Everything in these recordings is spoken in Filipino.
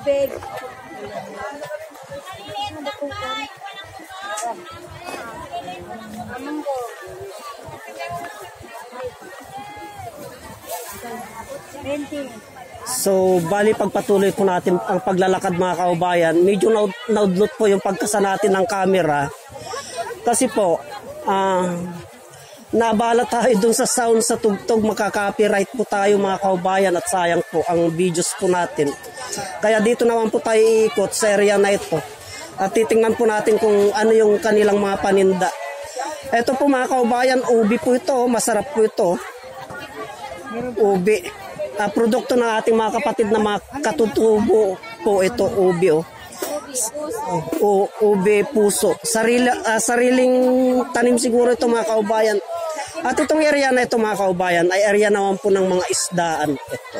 big. So, bali pagpatuloy po natin ang paglalakad mga kaubayan, medyo naudlot po yung pagkasa natin ng camera. Kasi po, nabala tayo dun sa sound sa tugtog, makaka-copyright po tayo mga kaubayan at sayang po ang videos po natin. Kaya dito naman po tayo iikot sa area na ito. At titingnan po natin kung ano yung kanilang mga paninda. Ito po mga kaubayan, ubi po ito, masarap po ito. Ubi. Produkto ng ating mga kapatid na mga katutubo po ito, ubi ubi puso. Sariling tanim siguro ito mga kaubayan. At itong area na ito mga kaubayan ay area naman po ng mga isdaan ito.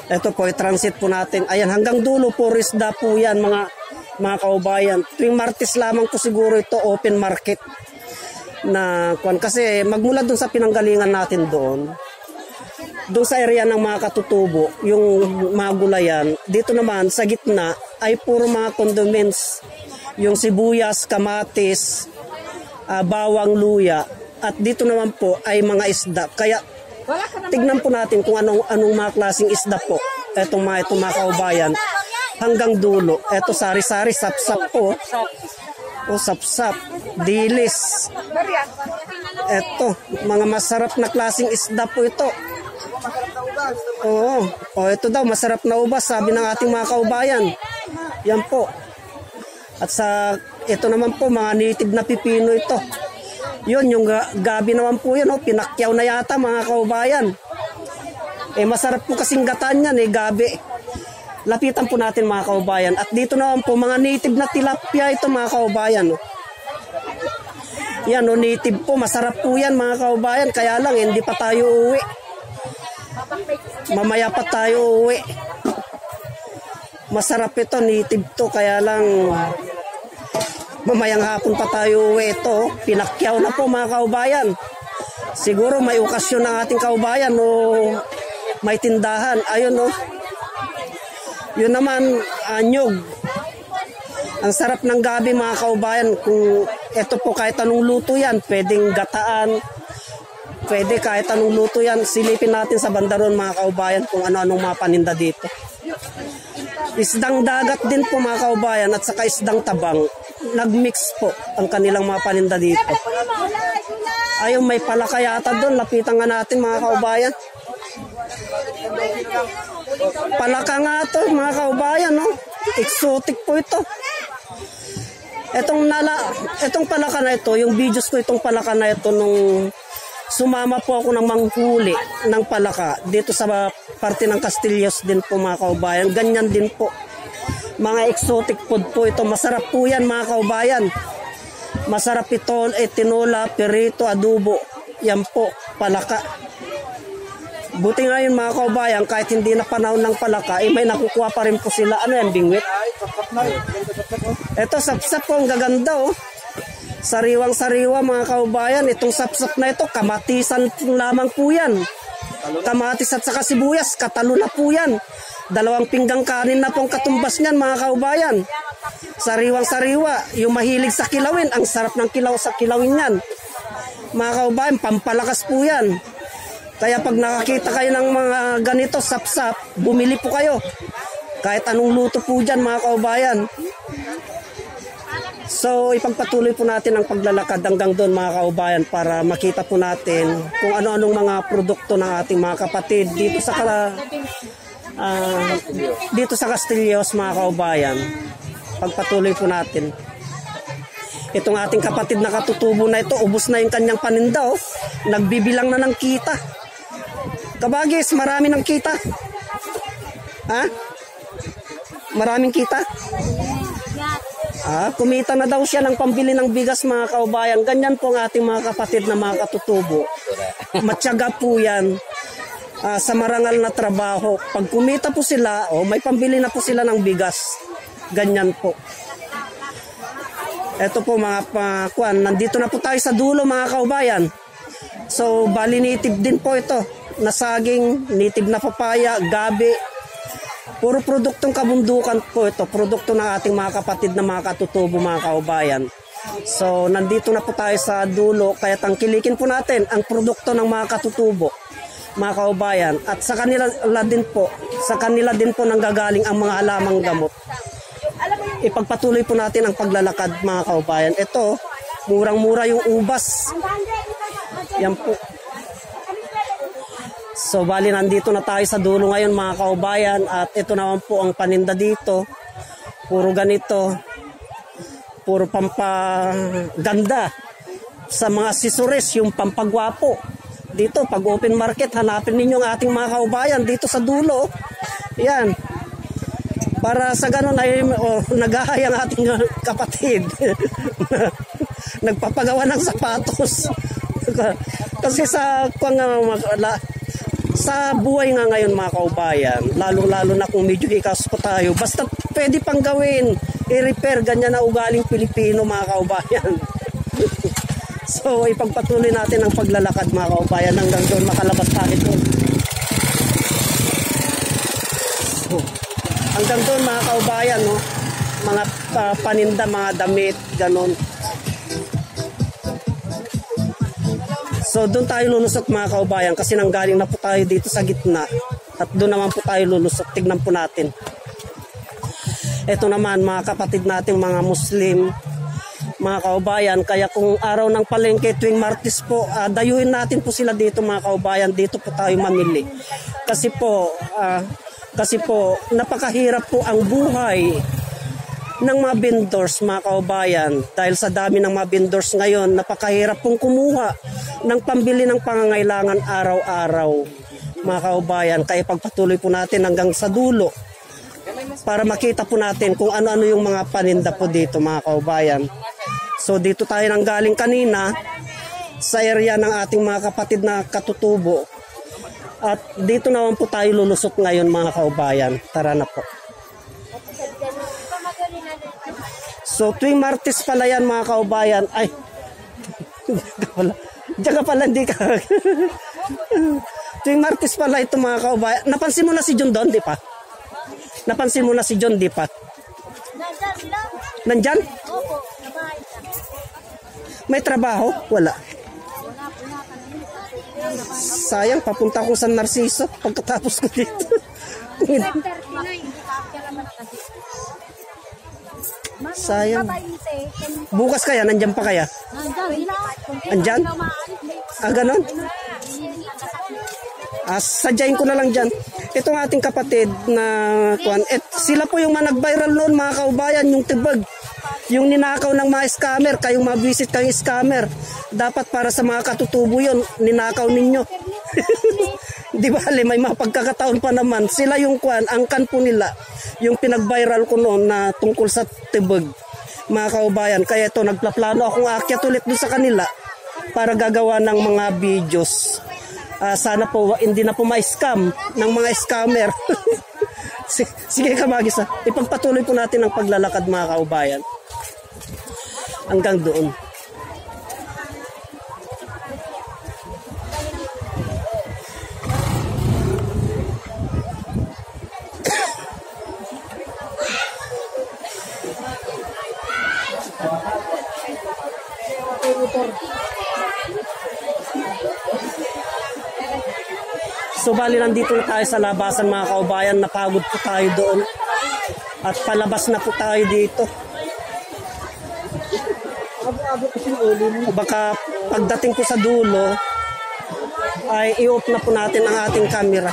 Ito po, i-transit po natin. Ayan, hanggang dulo po isda po yan mga kaubayan. Tuwing Martes lamang po siguro ito open market na kasi magmula doon sa pinanggalingan natin doon sa area ng mga katutubo, yung mga gulayan, dito naman sa gitna ay puro mga condiments, yung sibuyas, kamatis, bawang, luya, at dito naman po ay mga isda. Kaya tignan po natin kung anong mga klaseng isda po itong mga kaubayan hanggang dulo. Ito sari-sari, sapsap po. Sapsap, dilis. Ito, mga masarap na klaseng isda po ito. Ito daw, masarap na ubas, sabi ng ating mga kaubayan. Yan po. At ito naman po, mga native na pipino ito. Yun, yung gabi naman po yun, pinakyaw na yata mga kaubayan. Masarap po kasing gataan yan, gabi. Lapitan po natin mga kaubayan. At dito naman po, mga native na tilapia ito mga kaubayan. Yan, native po, masarap po yan mga kaubayan. Kaya lang, hindi pa tayo uwi. Mamaya pa tayo uwi. Masarap ito, native to, kaya lang mamayang hapon pa tayo uwi ito. Pinakyaw na po mga kaubayan. Siguro may okasyon ng ating kaubayan o may tindahan. Ayun yun naman, anyog. Ang sarap ng gabi mga kaubayan. Kung ito po kahit anong luto yan, pwedeng gataan, pwede kahit anong luto yan. Silipin natin sa bandaron mga kaubayan kung ano-anong mga paninda dito. Isdang dagat din po mga kaubayan at saka isdang tabang. Nagmix po ang kanilang mga paninda dito. Ayun, may palaka yata doon. Lapitan nga natin mga kaubayan. Palaka nga ito mga kaubayan. Exotic po ito. Itong palaka na ito, yung videos ko itong palaka na ito nung sumama po ako ng manghuli ng palaka dito sa parte ng Castillos din po mga kaubayan. Ganyan din po. Mga exotic food po ito. Masarap po yan mga kaubayan. Masarap ito, tinola, perito, adobo. Yan po, palaka. Buti ngayon mga kaubayan, kahit hindi na panahon ng palaka, may nakukuha pa rin po sila. Ano yan, bingwit? Ito, sapsap po, ang gaganda Sariwang-sariwa mga kaubayan. Itong sapsap na ito, kamatisan lamang po yan. Kamatis at saka sibuyas, katalo na po yan. 2 pinggang kanin na pong katumbas niyan mga kaubayan. Sariwang-sariwa. Yung mahilig sa kilawin, ang sarap ng kilaw sa kilawin yan. Mga kaubayan, pampalakas po yan. Kaya pag nakakita kayo ng mga ganito sapsap, bumili po kayo. Kahit anong luto po dyan mga kaubayan. So ipagpatuloy po natin ang paglalakad hanggang doon mga kaubayan para makita po natin kung ano-anong mga produkto ng ating mga kapatid dito sa Castillos mga kaubayan. Pagpatuloy po natin. Itong ating kapatid na katutubo na ito, ubos na yung kanyang paninda. Nagbibilang na ng kita. Kabagis, marami ng kita. Ha? Maraming kita? Kumita na daw siya ng pambili ng bigas mga kaubayan. Ganyan po ang ating mga kapatid na mga katutubo. Matyaga po yan sa marangal na trabaho. Pag kumita po sila, may pambili na po sila ng bigas. Ganyan po. Ito po mga pakuan. Nandito na po tayo sa dulo mga kaubayan. So bali native din po ito. Na saging, native na papaya, gabi. Puro produktong kabundukan po ito. Produkto ng ating mga kapatid na mga katutubo, mga kaubayan. So, nandito na po tayo sa dulo. Kaya tangkilikin po natin ang produkto ng mga katutubo, mga kaubayan. At sa kanila din po nanggagaling ang mga halamang gamot. Ipagpatuloy po natin ang paglalakad, mga kaubayan. Ito, murang-mura yung ubas. Yan po. So, bali nandito na tayo sa dulo ngayon, mga kaubayan. At ito naman po ang paninda dito. Puro ganito. Puro pampaganda. Sa mga accessories, yung pampagwapo. Dito, pag open market, hanapin ninyo ang ating mga kaubayan dito sa dulo. Yan. Para sa ganun ay naghahay ang ating kapatid. Nagpapagawa ng sapatos. Kasi sa buhay nga ngayon, mga kaubayan, lalo na kung medyo hikas pa tayo, basta pwede pang gawin, i-repair, ganyan na ugaling Pilipino, mga kaubayan. So, ipagpatuloy natin ang paglalakad, mga kaubayan, hanggang doon makalabas tayo doon. So, hanggang doon, mga kaubayan, no? Mga paninda, mga damit, ganon. So doon tayo lulusot, mga kaubayan, kasi nanggaling na po tayo dito sa gitna at doon naman po tayo lulusot. Tignan po natin. Ito naman, mga kapatid nating mga Muslim, mga kaubayan. Kaya kung araw ng palengke tuwing Martes po, dayuhin natin po sila dito, mga kaubayan. Dito po tayo mamili. Kasi po napakahirap po ang buhay ng mga vendors, mga kaubayan. Dahil sa dami ng mga vendors ngayon, napakahirap pong kumuha ng pambili ng pangangailangan araw-araw, mga kaubayan. Kaya pagpatuloy po natin hanggang sa dulo para makita po natin kung ano-ano yung mga paninda po dito, mga kaubayan. So dito tayo nanggaling kanina sa area ng ating mga kapatid na katutubo. At dito naman po tayo lulusot ngayon, mga kaubayan. Tara na po. So tuwing Martes pala yan, mga kaubayan. Ay, diyan ka pala, hindi ka. Tuwing Martes pala ito, mga kaubayan. Napansin mo na si John doon, di pa? Napansin mo na si John, di pa? Nandyan? Opo. May trabaho? Wala. Sayang, papunta ko sa Narciso pagkatapos ko dito. Sayang. Bukas kaya? Nandyan pa kaya? Andyan? Ganon? Sadyain ko na lang dyan. Itong ating kapatid na sila po yung nag-viral noon, mga kaubayan, yung tibag. Yung ninakaw ng mga scammer, kayong mabisit kayong scammer. Dapat para sa mga katutubo yun, ninakaw ninyo. Di ba, may mga pagkakataon pa naman. Sila yung angkan po nila. Yung pinag-viral ko noon na tungkol sa tibag, mga kaubayan. Kaya ito, nagplaplano akong aakyat ulit doon sa kanila para gagawa ng mga videos. Sana po hindi na po ma-scam ng mga scammer. Sige ka, Magis. Ipagpatuloy po natin ang paglalakad, mga kaubayan. Hanggang doon. So bali nandito na tayo sa labasan, mga kaubayan. Napagod po tayo doon. At palabas na po tayo dito. Baka pagdating po sa dulo ay i-off na po natin ang ating camera.